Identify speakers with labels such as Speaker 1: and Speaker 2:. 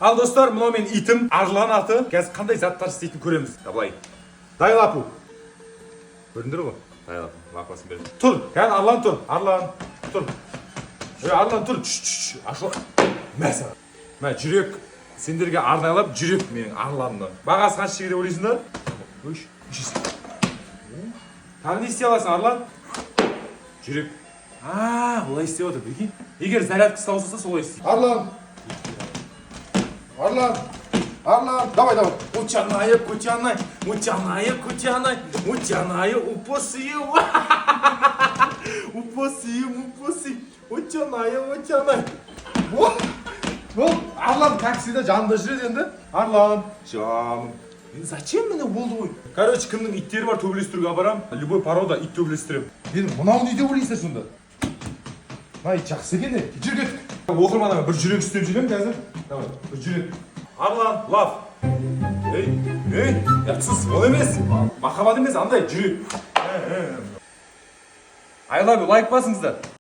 Speaker 1: Ал достар, мынау мен итім, Арлан аты. Қазір қандай заттар істейтінін көреміз. Давай. Дай лапу. Көріндір ғой? Дай лапу. Лапасын берем. Тұр. Қазір Арлан тұр. Арлан тұр. Арлан тұр. Ашыл. Мәсі. Мә жүрек. Сендерге арнайлап жүрек менің Арланды. Бағасы қанша шегеде ойлайсыңдар? Өш. Тағы не істей аласың, Арлан? Жүрек. Олай істеп отыр, бекей. Егер зарядкасы таусылса, солай істейді. Арлан, давай. Учаная, упоси. Учаная. Арлан, как всегда, жанында жүреді енді. Арлан, жаным. Зачем мені болды ғой? Короче, кімнің иттері бар, төбелестіруге апарам. Любой порода ит төбелестірем. Мен мынау не деп ойлайсың сонда? Ит жақсы екен де. Жүр кет. Оқырманға бір жүрек істеп жүрем қазір. Давай, бір жүрек. Арлан, лав. Ей, яқсыз, ол емес. Махаббат емес, андай жүрек. I love you, лайк басыңыздар.